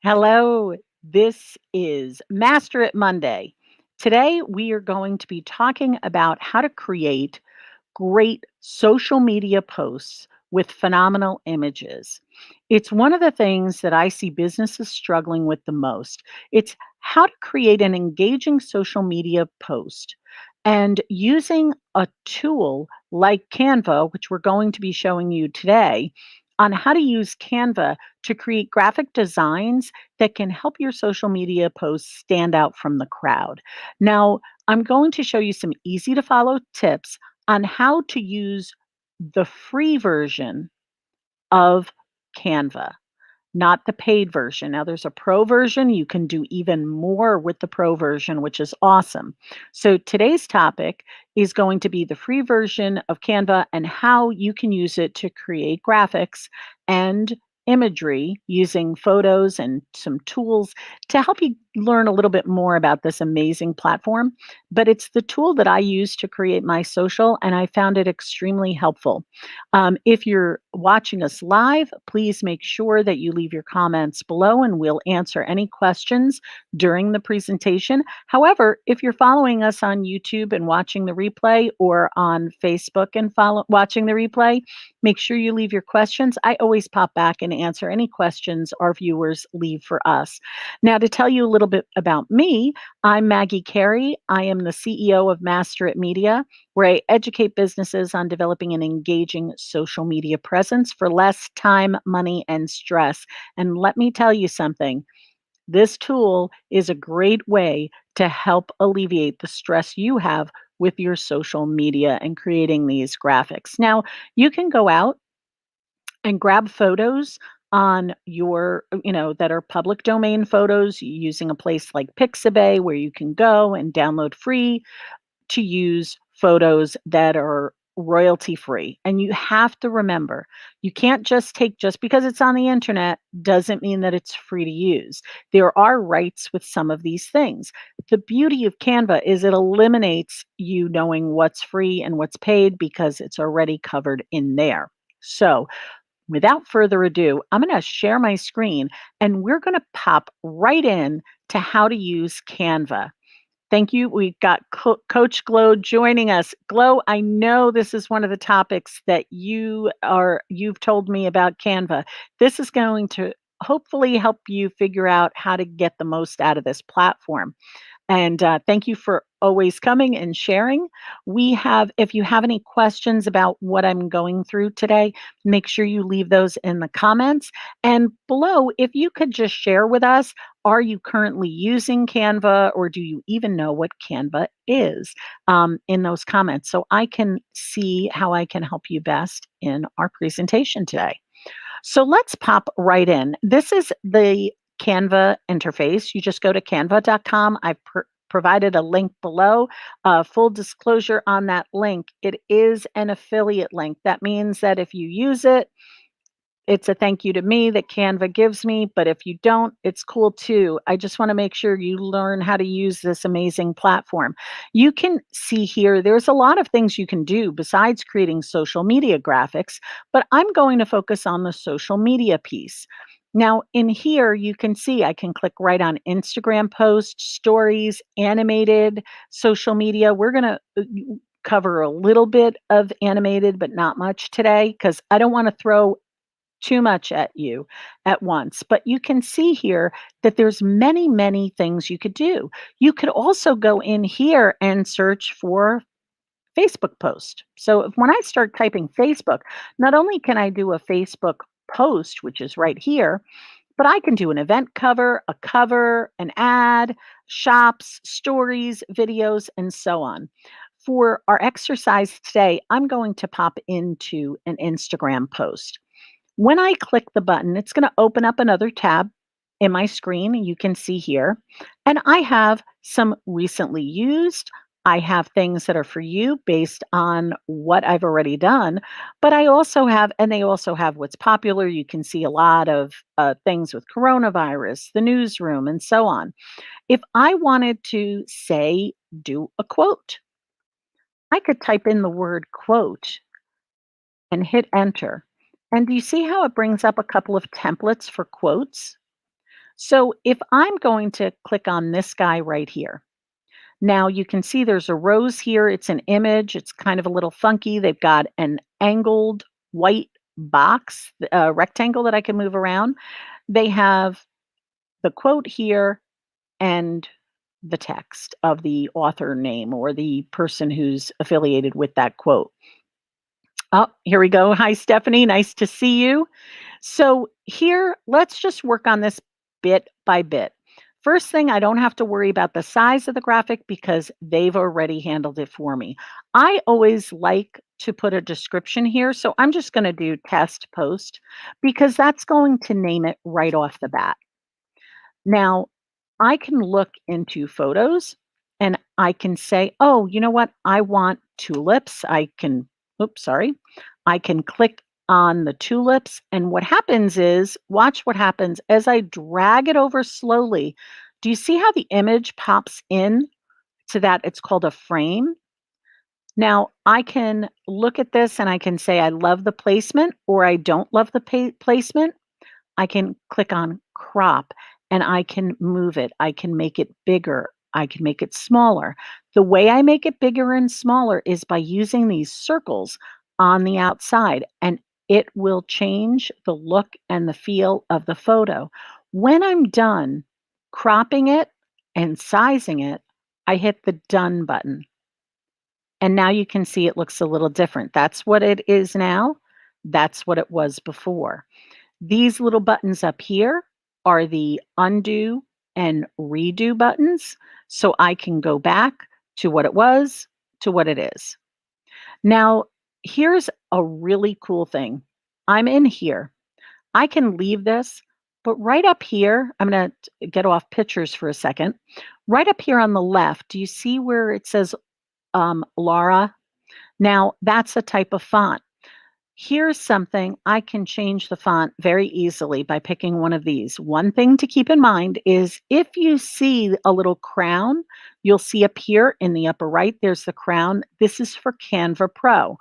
Hello, this is Master It Monday. Today, we are going to be talking about how to create great social media posts with phenomenal images. It's one of the things that I see businesses struggling with the most. It's how to create an engaging social media post. And using a tool like Canva, which we're going to be showing you today, on how to use Canva to create graphic designs that can help your social media posts stand out from the crowd. Now, I'm going to show you some easy to follow tips on how to use the free version of Canva, not the paid version. Now, there's a pro version. You can do even more with the pro version, which is awesome. So, today's topic is going to be the free version of Canva and how you can use it to create graphics and imagery using photos and some tools to help you learn a little bit more about this amazing platform. But it's the tool that I use to create my social, and I found it extremely helpful. If you're watching us live, please make sure that you leave your comments below and we'll answer any questions during the presentation. However, if you're following us on YouTube and watching the replay or on Facebook and watching the replay, make sure you leave your questions. I always pop back and answer any questions our viewers leave for us. Now, to tell you a little bit about me, I'm Maggie Carey. I am the CEO of Master It Media, where I educate businesses on developing an engaging social media presence for less time, money, and stress. And let me tell you something, this tool is a great way to help alleviate the stress you have with your social media and creating these graphics. Now, you can go out and grab photos on that are public domain photos using a place like Pixabay where you can go and download free to use photos that are royalty free. And you have to remember, you can't just because it's on the internet doesn't mean that it's free to use. There are rights with some of these things. The beauty of Canva is it eliminates you knowing what's free and what's paid because it's already covered in there. So, without further ado, I'm going to share my screen and we're going to pop right in to how to use Canva. Thank you. We've got Coach Glow joining us. Glow, I know this is one of the topics that you've told me about Canva. This is going to hopefully help you figure out how to get the most out of this platform. And thank you for always coming and sharing. If you have any questions about what I'm going through today, make sure you leave those in the comments. And below, if you could just share with us, are you currently using Canva or do you even know what Canva is in those comments so I can see how I can help you best in our presentation today. So let's pop right in. This is the Canva interface. You just go to canva.com. I've provided a link below. Full disclosure on that link, it is an affiliate link. That means that if you use it, it's a thank you to me that Canva gives me, but if you don't, it's cool too. I just want to make sure you learn how to use this amazing platform. You can see here, there's a lot of things you can do besides creating social media graphics, but I'm going to focus on the social media piece. Now, in here, you can see I can click right on Instagram posts, stories, animated social media. We're going to cover a little bit of animated, but not much today because I don't want to throw too much at you at once. But you can see here that there's many, many things you could do. You could also go in here and search for Facebook post. So when I start typing Facebook, not only can I do a Facebook post, which is right here, but I can do an event cover, an ad, shops, stories, videos, and so on. For our exercise today, I'm going to pop into an Instagram post. When I click the button, it's going to open up another tab in my screen. You can see here. And I have some recently used. I have things that are for you based on what I've already done. But I also have, and they also have what's popular. You can see a lot of things with coronavirus, the newsroom, and so on. If I wanted to say, do a quote, I could type in the word quote and hit enter. And do you see how it brings up a couple of templates for quotes? So if I'm going to click on this guy right here, now you can see there's a rose here. It's an image. It's kind of a little funky. They've got an angled white box, rectangle that I can move around. They have the quote here and the text of the author name or the person who's affiliated with that quote. Oh, here we go. Hi, Stephanie. Nice to see you. So, here, let's just work on this bit by bit. First thing, I don't have to worry about the size of the graphic because they've already handled it for me. I always like to put a description here. So, I'm just going to do test post because that's going to name it right off the bat. Now, I can look into photos and I can say, oh, you know what? I want tulips. Oops, sorry. I can click on the tulips. And what happens is, watch what happens as I drag it over slowly. Do you see how the image pops in to that? It's called a frame. Now, I can look at this and I can say, I love the placement or I don't love the placement. I can click on crop and I can move it. I can make it bigger. I can make it smaller. The way I make it bigger and smaller is by using these circles on the outside, and it will change the look and the feel of the photo. When I'm done cropping it and sizing it, I hit the done button. And now you can see it looks a little different. That's what it is now. That's what it was before. These little buttons up here are the undo and redo buttons. So I can go back to what it was to what it is. Now, here's a really cool thing. I'm in here. I can leave this, but right up here, I'm going to get off pictures for a second. Right up here on the left, do you see where it says Laura? Now, that's a type of font. Here's something I can change the font very easily by picking one of these. One thing to keep in mind is if you see a little crown, you'll see up here in the upper right, there's the crown. This is for Canva Pro.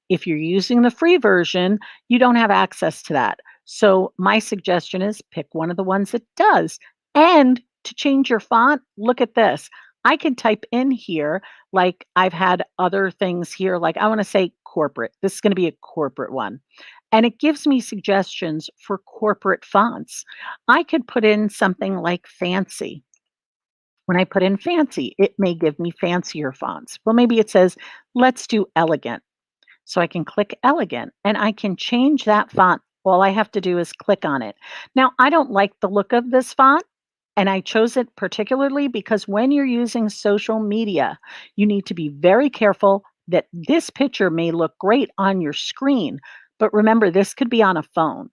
If you're using the free version, you don't have access to that. So my suggestion is pick one of the ones that does. And to change your font, look at this. I can type in here, like I've had other things here, like I want to say corporate. This is going to be a corporate one. And it gives me suggestions for corporate fonts. I could put in something like fancy. When I put in fancy, it may give me fancier fonts. Well, maybe it says, let's do elegant. So I can click elegant and I can change that font. All I have to do is click on it. Now, I don't like the look of this font. And I chose it particularly because when you're using social media, you need to be very careful that this picture may look great on your screen. But remember, this could be on a phone.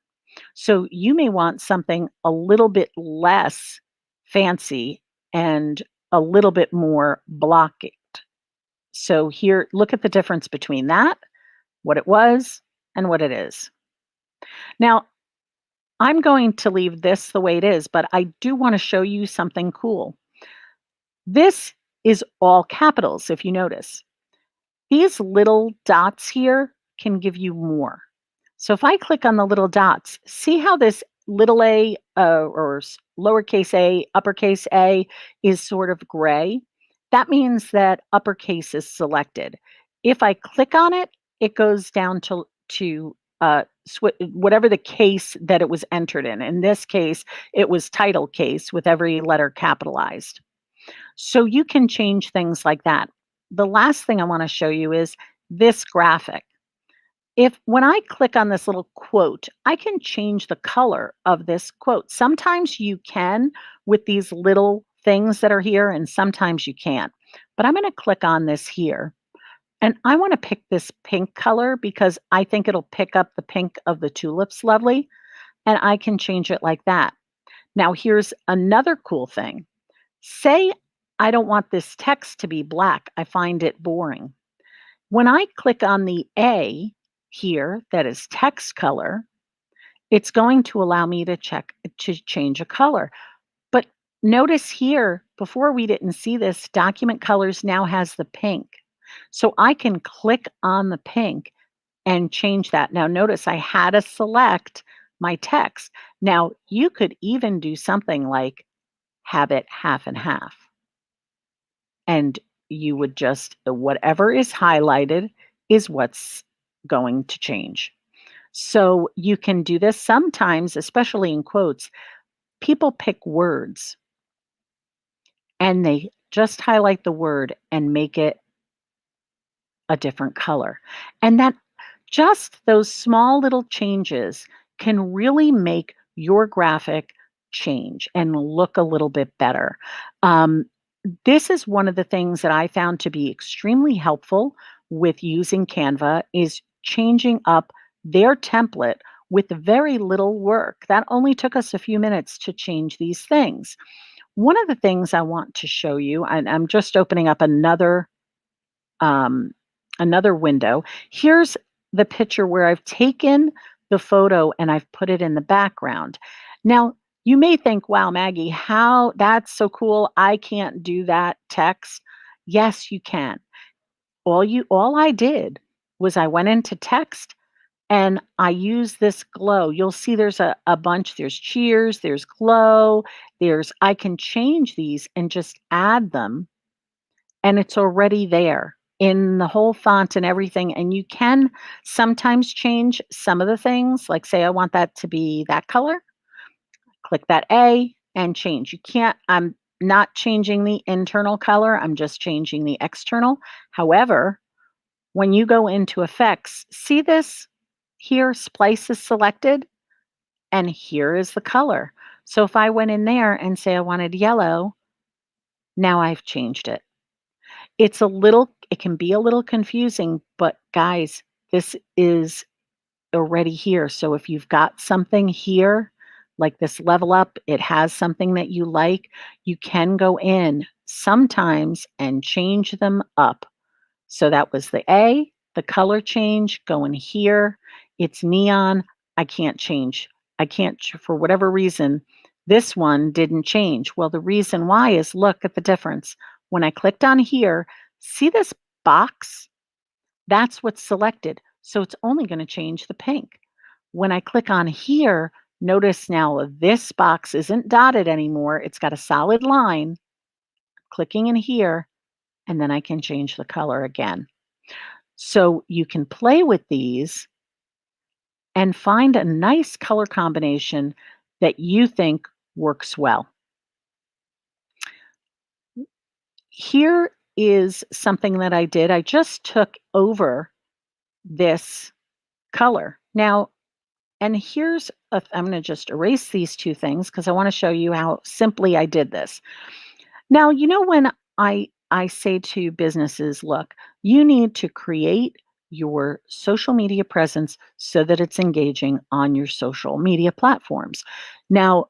So you may want something a little bit less fancy and a little bit more blocky. So here, look at the difference between that, what it was, and what it is. Now, I'm going to leave this the way it is, but I do want to show you something cool. This is all capitals, if you notice. These little dots here can give you more. So if I click on the little dots, see how this little a lowercase a, uppercase a is sort of gray? That means that uppercase is selected. If I click on it, it goes down to whatever the case that it was entered in. In this case, it was title case with every letter capitalized. So you can change things like that. The last thing I want to show you is this graphic. If when I click on this little quote, I can change the color of this quote. Sometimes you can with these little things that are here, and sometimes you can't. But I'm going to click on this here. And I want to pick this pink color because I think it'll pick up the pink of the tulips lovely. And I can change it like that. Now, here's another cool thing. Say I don't want this text to be black. I find it boring. When I click on the A here, that is text color, it's going to allow me to change a color. But notice here, before we didn't see this, document colors now has the pink. So I can click on the pink and change that. Now notice I had to select my text. Now, you could even do something like have it half and half, and you would just whatever is highlighted is what's going to change. So you can do this sometimes, especially in quotes. People pick words and they just highlight the word and make it a different color. And that just those small little changes can really make your graphic change and look a little bit better. Um, this is one of the things that I found to be extremely helpful with using Canva is changing up their template with very little work. That only took us a few minutes to change these things. One of the things I want to show you, and I'm just opening up um, another window. Here's the picture where I've taken the photo and I've put it in the background. Now, you may think, wow, Maggie, how that's so cool. I can't do that text. Yes, you can. All I did was I went into text and I use this glow. You'll see there's a bunch. There's cheers, there's glow, I can change these and just add them and it's already there in the whole font and everything. And you can sometimes change some of the things, like say I want that to be that color, click that A and change. You can't, I'm not changing the internal color, I'm just changing the external. However, when you go into effects, see this here, splice is selected, and here is the color. So if I went in there and say I wanted yellow, now I've changed it. It can be a little confusing, but guys, this is already here. So if you've got something here, like this level up, it has something that you like, you can go in sometimes and change them up. So that was the A, the color change going here. It's neon. I can't change. For whatever reason, this one didn't change. Well, the reason why is look at the difference. When I clicked on here, see this box? That's what's selected. So it's only going to change the pink. When I click on here, notice now this box isn't dotted anymore. It's got a solid line. Clicking in here, and then I can change the color again. So you can play with these and find a nice color combination that you think works well. Here is something that I did. I just took over this color. Now, and I'm going to just erase these two things because I want to show you how simply I did this. Now, when I say to businesses, look, you need to create your social media presence so that it's engaging on your social media platforms. Now,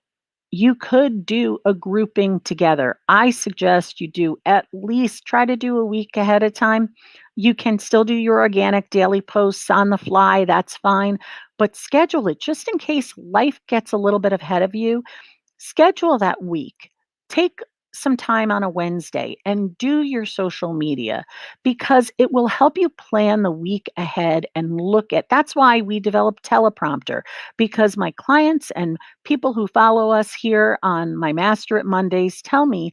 you could do a grouping together. I suggest you do at least try to do a week ahead of time. You can still do your organic daily posts on the fly, that's fine, but schedule it just in case life gets a little bit ahead of you. Schedule that week. Take some time on a Wednesday and do your social media because it will help you plan the week ahead and look at that's why we develop teleprompter because my clients and people who follow us here on my Master It Mondays tell me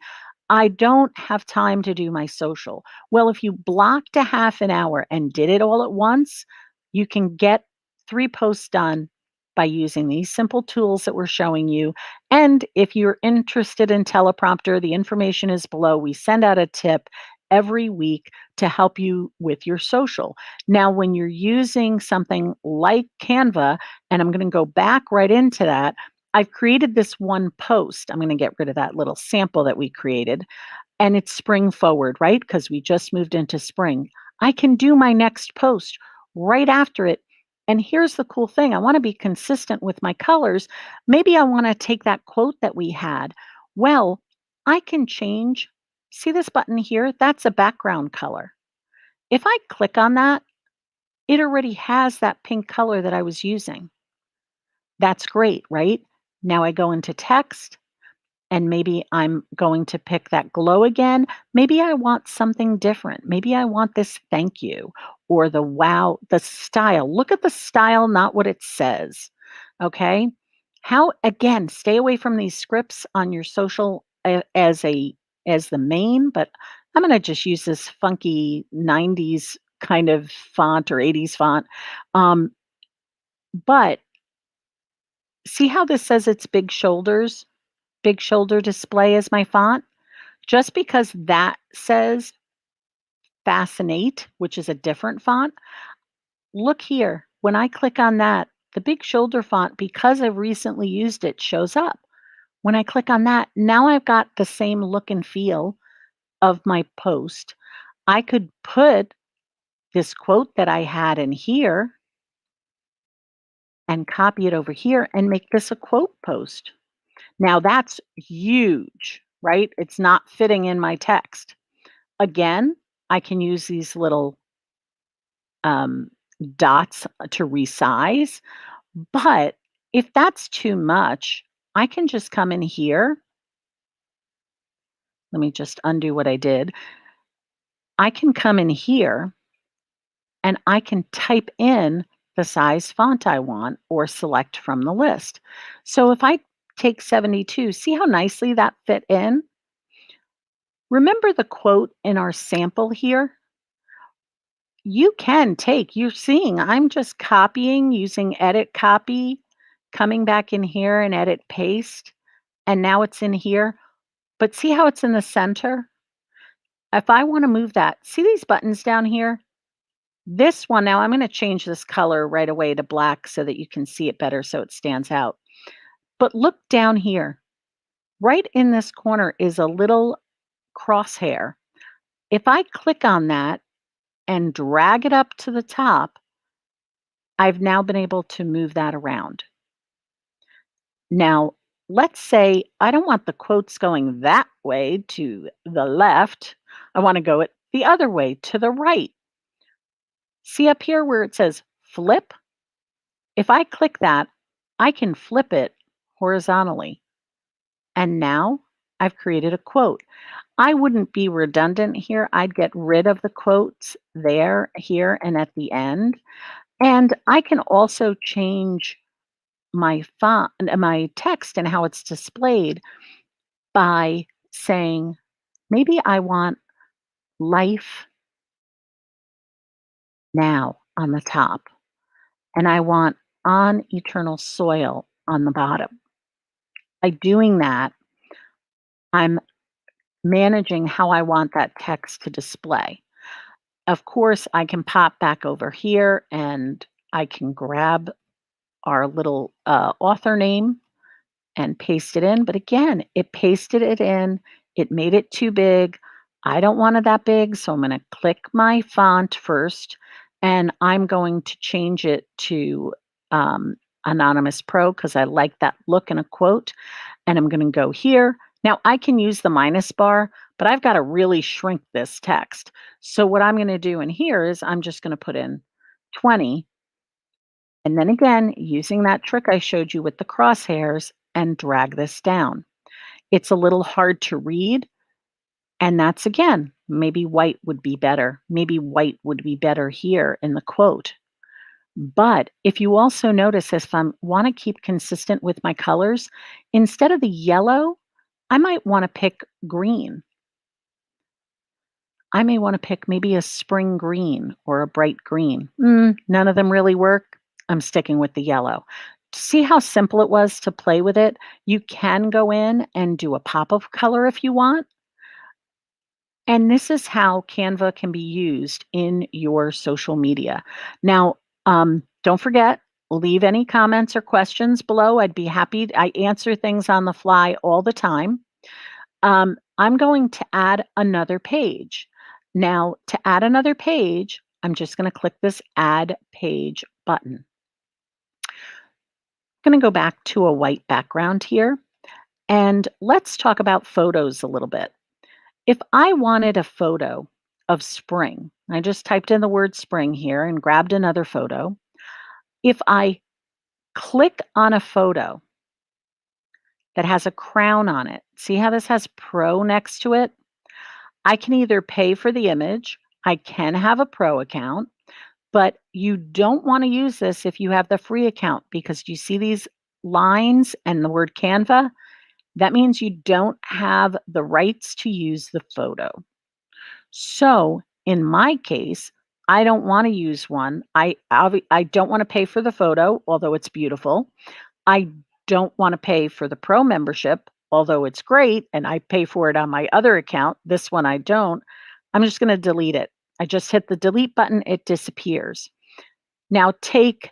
I don't have time to do my social. Well, if you blocked a half an hour and did it all at once, you can get 3 posts done by using these simple tools that we're showing you. And if you're interested in teleprompter, the information is below. We send out a tip every week to help you with your social. Now, when you're using something like Canva, and I'm going to go back right into that, I've created this one post. I'm going to get rid of that little sample that we created and it's spring forward, right? Because we just moved into spring. I can do my next post right after it. And here's the cool thing I want to be consistent with my colors. Maybe I want to take that quote that we had. Well, I can change. See this button here? That's a background color. If I click on that, it already has that pink color that I was using. That's great, right? Now I go into text and maybe I'm going to pick that glow again. Maybe I want something different. Maybe I want this thank you or the wow, the style. Look at the style, not what it says. Okay. How, again, stay away from these scripts on your social as the main, but I'm going to just use this funky 90s kind of font or 80s font. Um, but see how this says it's big shoulders, big shoulder display as my font? Just because that says Fascinate, which is a different font, look here. When I click on that, the big shoulder font, because I've recently used it, shows up. When I click on that, now I've got the same look and feel of my post. I could put this quote that I had in here and copy it over here and make this a quote post. Now that's huge, right? It's not fitting in my text. Again, I can use these little um, dots to resize, but if that's too much, I can just come in here. Let me just undo what I did. I can come in here and I can type in the size font I want or select from the list. So if I take 72, see how nicely that fit in? Remember the quote in our sample here? You can take, you're seeing, I'm just copying using edit copy, coming back in here and edit paste, and now it's in here. But see how it's in the center? If I want to move that, see these buttons down here? This one, now I'm going to change this color right away to black so that you can see it better so it stands out. But look down here. Right in this corner is a little crosshair. If I click on that and drag it up to the top, I've now been able to move that around. Now, let's say I don't want the quotes going that way to the left. I want to go it the other way to the right. See up here where it says flip? If I click that, I can flip it horizontally. And now I've created a quote. I wouldn't be redundant here. I'd get rid of the quotes there, here, and at the end. And I can also change my font, my text and how it's displayed by saying, maybe I want life now on the top, and I want on eternal soil on the bottom. By doing that, I'm managing how I want that text to display. Of course, I can pop back over here and I can grab our little author name and paste it in. But again, it pasted it in, it made it too big. I don't want it that big, so I'm going to click my font first and I'm going to change it to um, Anonymous Pro because I like that look in a quote. And I'm going to go here. Now I can use the minus bar, but I've got to really shrink this text. So what I'm going to do in here is I'm just going to put in 20. And then again, using that trick I showed you with the crosshairs and drag this down. It's a little hard to read. And that's again, maybe white would be better. Maybe white would be better here in the quote. But if you also notice, if I want to keep consistent with my colors, instead of the yellow, I might want to pick green. I may want to pick maybe a spring green or a bright green. None of them really work. I'm sticking with the yellow. See how simple it was to play with it? You can go in and do a pop of color if you want. And this is how Canva can be used in your social media. Now, don't forget, leave any comments or questions below. I'd be happy. I answer things on the fly all the time. I'm going to add another page. Now, to add another page, I'm just going to click this Add Page button. I'm going to go back to a white background here, and let's talk about photos a little bit. If I wanted a photo of spring, I just typed in the word spring here and grabbed another photo. If I click on a photo that has a crown on it, see how this has Pro next to it? I can either pay for the image, I can have a Pro account. But you don't wanna use this if you have the free account because you see these lines and the word Canva? That means you don't have the rights to use the photo. So, in my case, I don't wanna use one. I don't wanna pay for the photo, although it's beautiful. I don't wanna pay for the pro membership, although it's great, and I pay for it on my other account. This one I don't. I'm just gonna delete it. I just hit the delete button, it disappears. Now take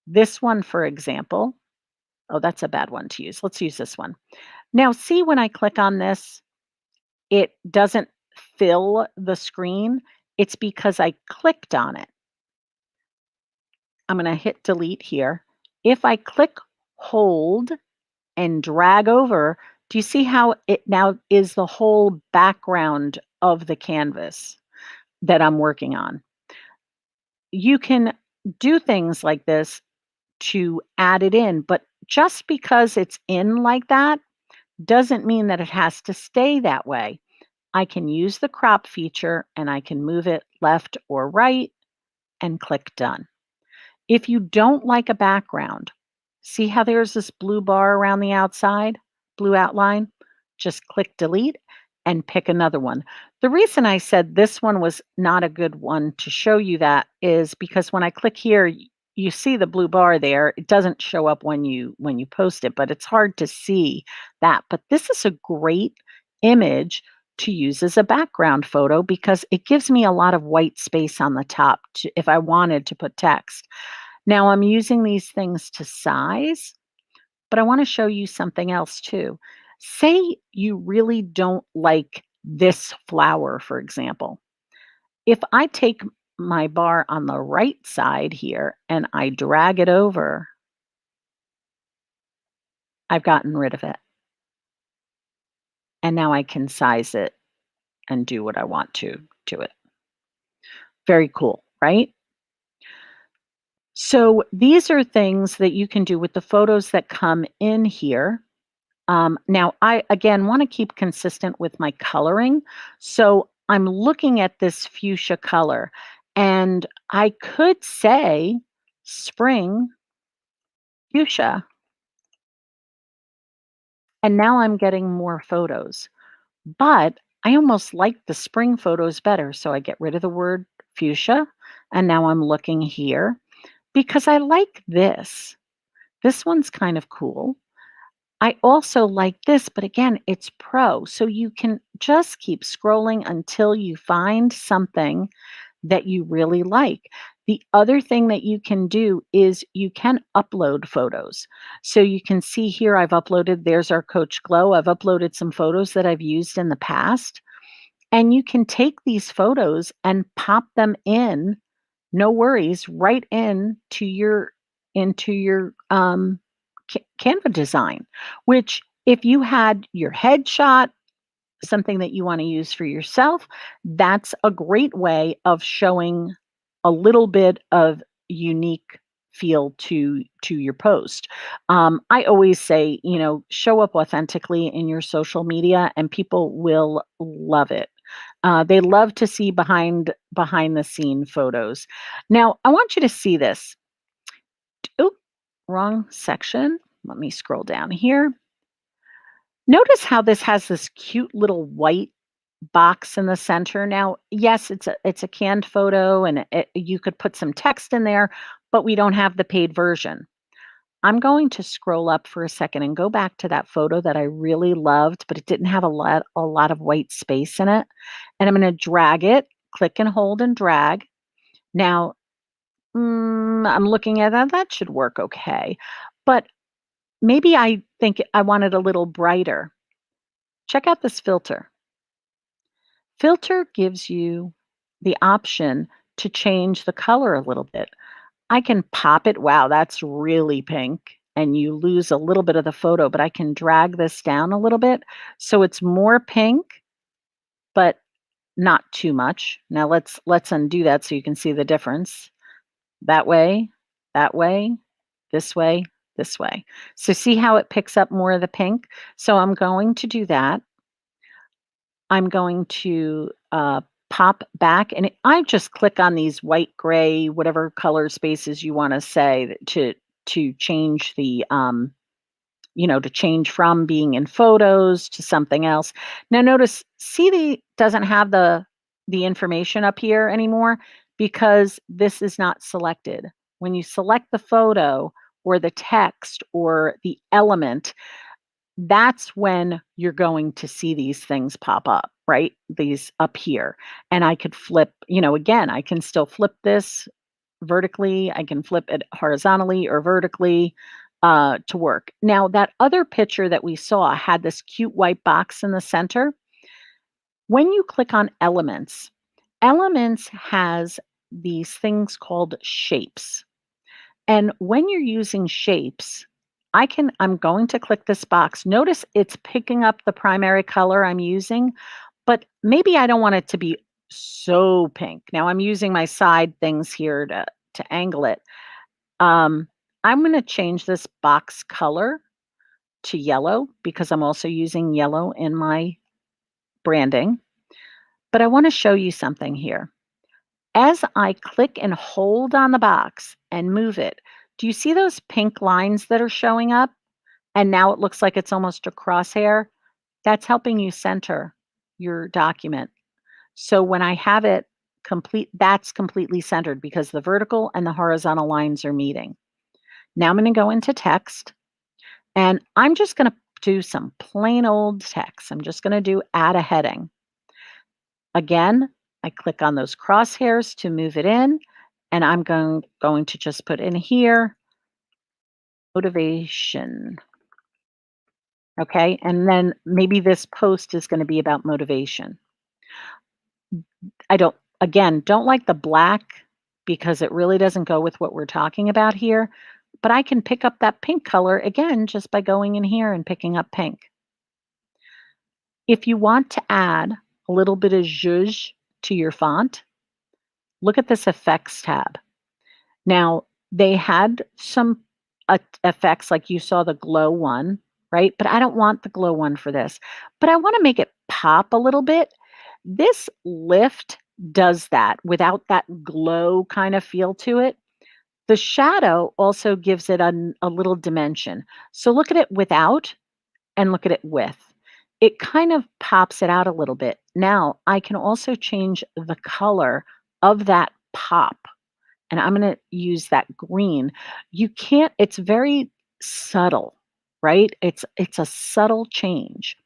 this one, for example. Oh, that's a bad one to use. Let's use this one. Now, see when I click on this, it doesn't fill the screen. It's because I clicked on it. I'm going to hit delete here. If I click hold and drag over, do you see how it now is the whole background of the canvas that I'm working on? You can do things like this to add it in, but just because it's in like that doesn't mean that it has to stay that way. I can use the crop feature and I can move it left or right and click done. If you don't like a background, see how there's this blue bar around the outside, blue outline? Just click delete and pick another one. The reason I said this one was not a good one to show you that is because when I click here, you see the blue bar there. It doesn't show up when you post it, but it's hard to see that. But this is a great image to use as a background photo because it gives me a lot of white space on the top if I wanted to put text. Now I'm using these things to size, but I want to show you something else too. Say you really don't like this flower, for example. If I take my bar on the right side here and I drag it over, I've gotten rid of it. And now I can size it and do what I want to it. Very cool, right? So these are things that you can do with the photos that come in here. Now, I again want to keep consistent with my coloring. So I'm looking at this fuchsia color, and I could say spring fuchsia, and now I'm getting more photos. But I almost like the spring photos better. So I get rid of the word fuchsia, and now I'm looking here because I like this. This one's kind of cool. I also like this, but again, it's pro. So you can just keep scrolling until you find something that you really like. The other thing that you can do is you can upload photos. So you can see here, I've uploaded, there's our Coach Glow. I've uploaded some photos that I've used in the past. And you can take these photos and pop them in, no worries, right into your Canva design, which if you had your headshot, something that you want to use for yourself, that's a great way of showing a little bit of unique feel to your post. I always say, show up authentically in your social media, and people will love it. They love to see behind the scene photos. Now, I want you to see this. Oh, wrong section. Let me scroll down here. Notice how this has this cute little white box in the center. Now, yes, it's a canned photo and you could put some text in there, but we don't have the paid version. I'm going to scroll up for a second and go back to that photo that I really loved, but it didn't have a lot of white space in it. And I'm going to drag it, click and hold and drag. Now, I'm looking at that. That should work okay. But maybe I think I want it a little brighter. Check out this filter. Filter gives you the option to change the color a little bit. I can pop it. Wow, that's really pink. And you lose a little bit of the photo, but I can drag this down a little bit so it's more pink, but not too much. Now let's undo that so you can see the difference. That way, that way, this way, this way. So see how it picks up more of the pink? So I'm going to do that. I'm going to pop back, and I just click on these white, gray, whatever color spaces you wanna say to change to change from being in photos to something else. Now notice, see doesn't have the information up here anymore because this is not selected. When you select the photo or the text or the element, that's when you're going to see these things pop up, right? These up here. And I could flip, again, I can still flip this vertically, I can flip it horizontally or vertically to work. Now, that other picture that we saw had this cute white box in the center. When you click on elements, elements has these things called shapes. And when you're using shapes, I'm going to click this box. Notice it's picking up the primary color I'm using, but maybe I don't want it to be so pink. Now I'm using my side things here to angle it. Um, I'm going to change this box color to yellow because I'm also using yellow in my branding. But I want to show you something here. As I click and hold on the box and move it, do you see those pink lines that are showing up? And now it looks like it's almost a crosshair. That's helping you center your document. So when I have it complete, that's completely centered because the vertical and the horizontal lines are meeting. Now I'm going to go into text and I'm just going to do some plain old text. I'm just going to do add a heading. Again, I click on those crosshairs to move it in, and I'm going to just put in here motivation. Okay, and then maybe this post is going to be about motivation. I don't like the black because it really doesn't go with what we're talking about here, but I can pick up that pink color again just by going in here and picking up pink. If you want to add a little bit of zhuzh to your font, look at this effects tab. Now, they had some effects like you saw the glow one, right? But I don't want the glow one for this. But I want to make it pop a little bit. This lift does that without that glow kind of feel to it. The shadow also gives it a little dimension. So look at it without and look at it with. It kind of pops it out a little bit. Now, I can also change the color of that pop, and I'm going to use that green. You can't, it's very subtle, right? It's a subtle change.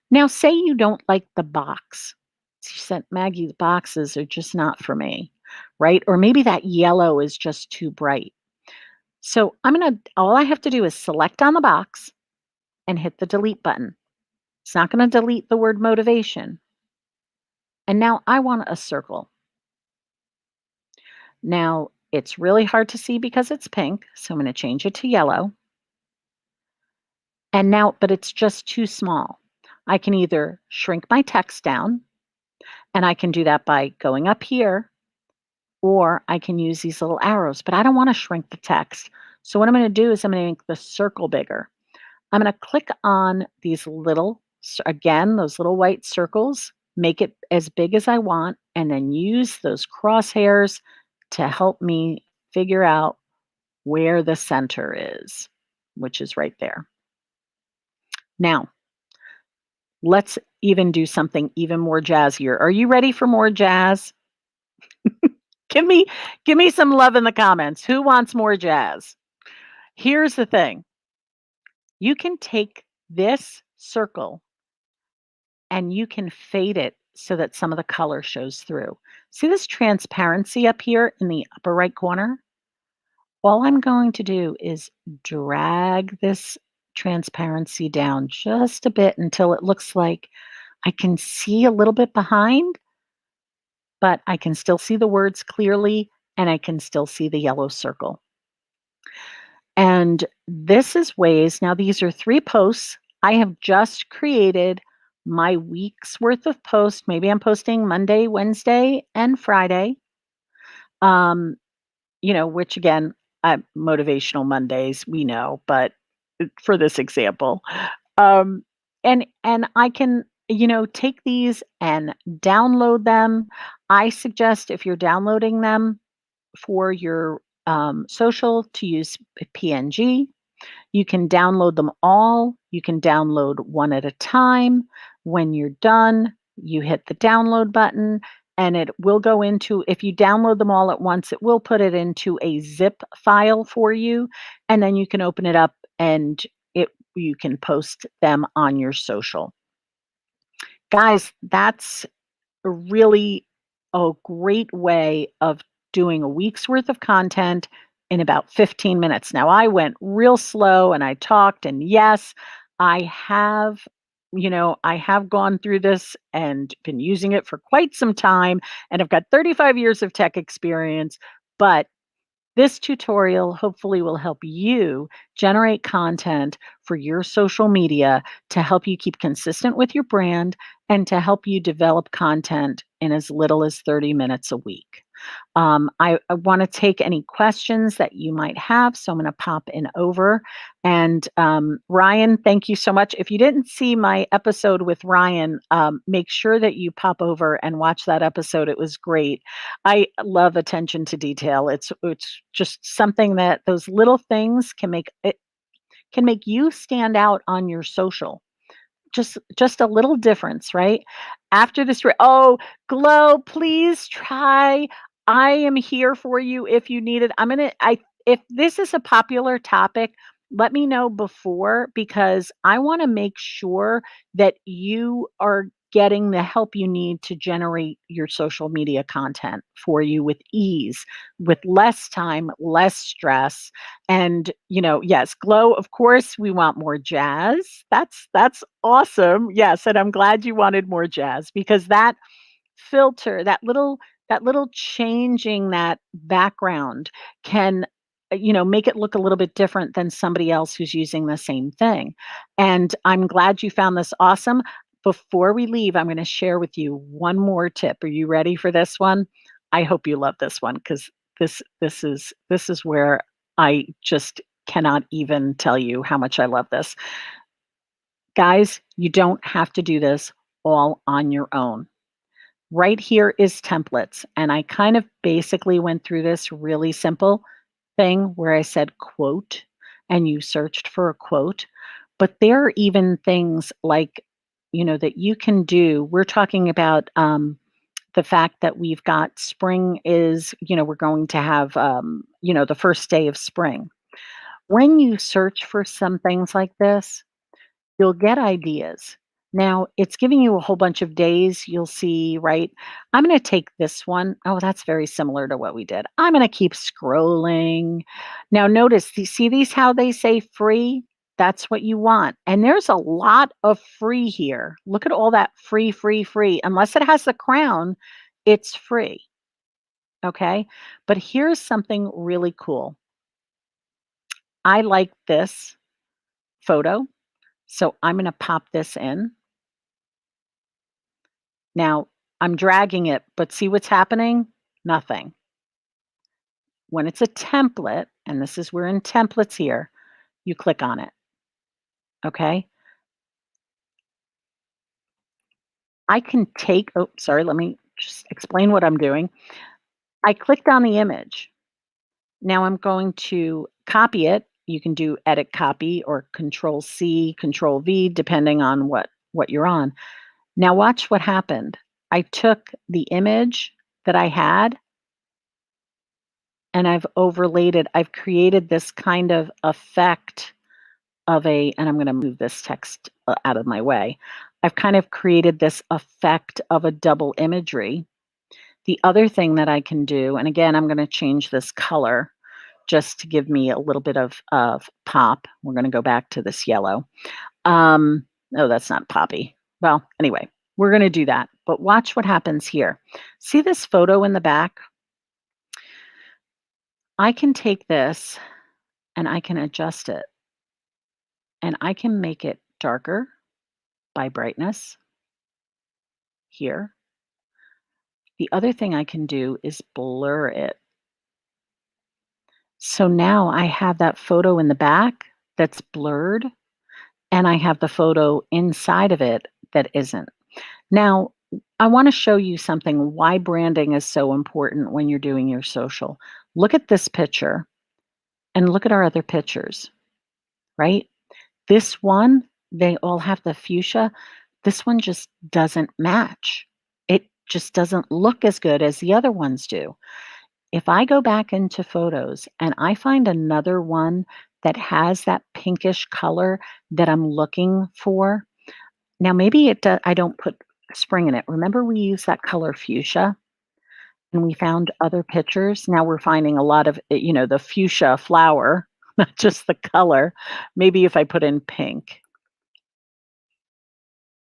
Now, say you don't like the box. She said, Maggie, the boxes are just not for me, right? Or maybe that yellow is just too bright. So all I have to do is select on the box and hit the delete button. It's not going to delete the word motivation. And now I want a circle. Now it's really hard to see because it's pink. So I'm going to change it to yellow. And now, but it's just too small. I can either shrink my text down, and I can do that by going up here, or I can use these little arrows, but I don't want to shrink the text. So what I'm going to do is I'm going to make the circle bigger. I'm going to click on these again, those little white circles, make it as big as I want, and then use those crosshairs to help me figure out where the center is, which is right there. Now, let's even do something even more jazzier. Are you ready for more jazz? Give me some love in the comments. Who wants more jazz? Here's the thing. You can take this circle and you can fade it so that some of the color shows through. See this transparency up here in the upper right corner? All I'm going to do is drag this transparency down just a bit until it looks like I can see a little bit behind, but I can still see the words clearly and I can still see the yellow circle. And this is ways, now these are 3 posts. I have just created my week's worth of posts. Maybe I'm posting Monday, Wednesday, and Friday. Which again, motivational Mondays, we know, but for this example. And I can take these and download them. I suggest if you're downloading them for your social to use PNG. You can download them all. You can download one at a time. When you're done, you hit the download button and it will go into, if you download them all at once, it will put it into a zip file for you. And then you can open it up and you can post them on your social. Guys, that's really a great way of doing a week's worth of content in about 15 minutes. Now, I went real slow and I talked, and yes, I have. I have gone through this and been using it for quite some time, and I've got 35 years of tech experience. But this tutorial hopefully will help you generate content for your social media to help you keep consistent with your brand and to help you develop content in as little as 30 minutes a week. I want to take any questions that you might have. So I'm going to pop in over. And Ryan, thank you so much. If you didn't see my episode with Ryan, make sure that you pop over and watch that episode. It was great. I love attention to detail. It's just something that those little things can make you stand out on your social. Just a little difference, right? After this oh, Glow, please try. I am here for you if you need it. I if this is a popular topic, let me know before because I want to make sure that you are getting the help you need to generate your social media content for you with ease, with less time, less stress. And, yes, Glow, of course, we want more jazz. That's awesome. Yes, and I'm glad you wanted more jazz because that filter, that little changing that background can make it look a little bit different than somebody else who's using the same thing. And I'm glad you found this awesome. Before we leave, I'm going to share with you one more tip. Are you ready for this one? I hope you love this one because this is where I just cannot even tell you how much I love this. Guys, you don't have to do this all on your own. Right here is templates. And I kind of basically went through this really simple thing where I said quote and you searched for a quote. But there are even things like, that you can do. We're talking about the fact that we've got spring is, we're going to have, the first day of spring. When you search for some things like this, you'll get ideas. Now, it's giving you a whole bunch of days. You'll see, right? I'm going to take this one. Oh, that's very similar to what we did. I'm going to keep scrolling. Now, notice, see these how they say free? That's what you want. And there's a lot of free here. Look at all that free, free, free. Unless it has the crown, it's free. Okay. But here's something really cool. I like this photo. So I'm going to pop this in. Now, I'm dragging it, but see what's happening? Nothing. When it's a template, and this is we're in templates here, you click on it. Okay? I can take sorry, let me just explain what I'm doing. I clicked on the image. Now I'm going to copy it. You can do edit copy or control C, control V, depending on what you're on. Now watch what happened. I took the image that I had and I've overlaid it. I've created this kind of effect and I'm going to move this text out of my way. I've kind of created this effect of a double imagery. The other thing that I can do, and again, I'm going to change this color just to give me a little bit of pop. We're going to go back to this yellow. No, that's not poppy. Well, anyway, we're going to do that. But watch what happens here. See this photo in the back? I can take this and I can adjust it. And I can make it darker by brightness here. The other thing I can do is blur it. So now I have that photo in the back that's blurred, and I have the photo inside of it that isn't. Now, I want to show you something why branding is so important when you're doing your social. Look at this picture and look at our other pictures, right? This one, they all have the fuchsia. This one just doesn't match. It just doesn't look as good as the other ones do. If I go back into photos and I find another one that has that pinkish color that I'm looking for, now maybe I don't put spring in it. Remember we used that color fuchsia and we found other pictures. Now we're finding a lot of the fuchsia flower, not just the color. Maybe if I put in pink,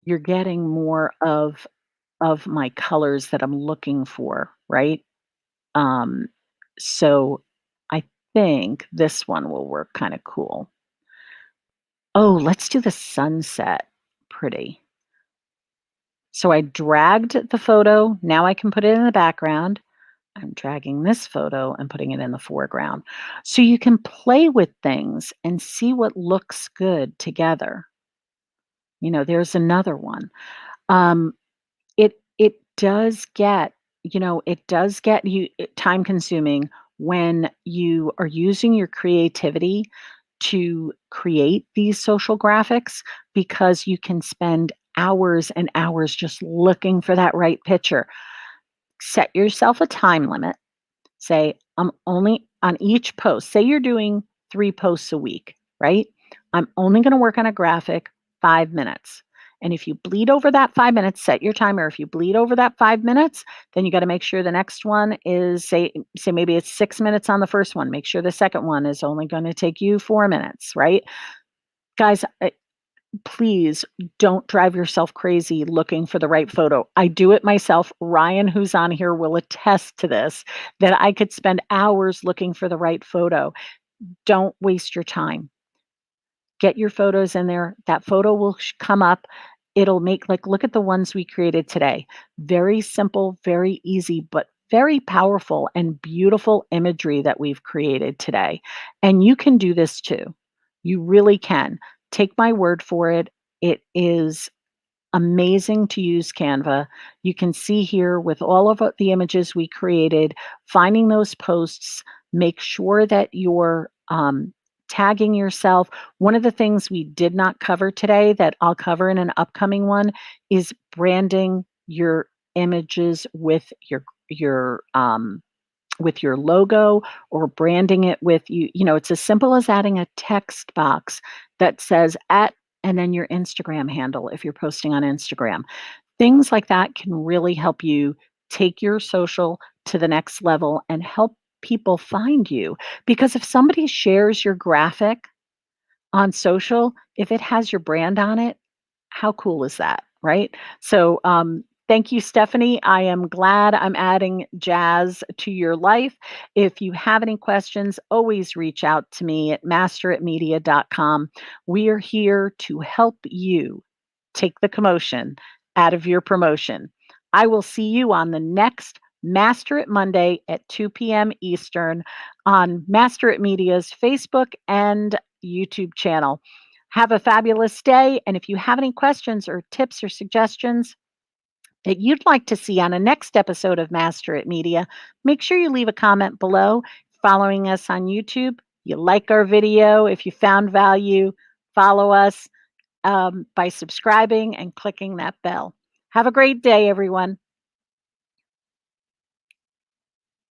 you're getting more of my colors that I'm looking for, right? Um, so I think this one will work kind of cool. Oh, let's do the sunset. Pretty. So I dragged the photo. Now I can put it in the background. I'm dragging this photo and putting it in the foreground. So you can play with things and see what looks good together. There's another one. Um, it does get, it does get you time consuming when you are using your creativity to create these social graphics because you can spend hours and hours just looking for that right picture. Set yourself a time limit. Say, I'm only on each post. Say you're doing 3 posts a week, right? I'm only going to work on a graphic 5 minutes. And if you bleed over that 5 minutes, set your timer. If you bleed over that 5 minutes, then you got to make sure the next one is say maybe it's 6 minutes on the first one. Make sure the second one is only going to take you 4 minutes, right? Guys, please don't drive yourself crazy looking for the right photo. I do it myself. Ryan, who's on here, will attest to this that I could spend hours looking for the right photo. Don't waste your time. Get your photos in there. That photo will come up. It'll make look at the ones we created today. Very simple, very easy, but very powerful and beautiful imagery that we've created today. And you can do this too. You really can. Take my word for it. It is amazing to use Canva. You can see here with all of the images we created, finding those posts, make sure that you're tagging yourself. One of the things we did not cover today that I'll cover in an upcoming one is branding your images with your logo or branding it with it's as simple as adding a text box that says at and then your Instagram handle if you're posting on Instagram. Things like that can really help you take your social to the next level and help people find you. Because if somebody shares your graphic on social, if it has your brand on it, how cool is that, right? So, thank you, Stephanie. I am glad I'm adding jazz to your life. If you have any questions, always reach out to me at masteritmedia.com. We are here to help you take the commotion out of your promotion. I will see you on the next Master It Monday at 2 p.m. Eastern on Master It Media's Facebook and YouTube channel. Have a fabulous day. And if you have any questions or tips or suggestions that you'd like to see on a next episode of Master It Media, make sure you leave a comment below. Following us on YouTube, you like our video. If you found value, follow us by subscribing and clicking that bell. Have a great day, everyone.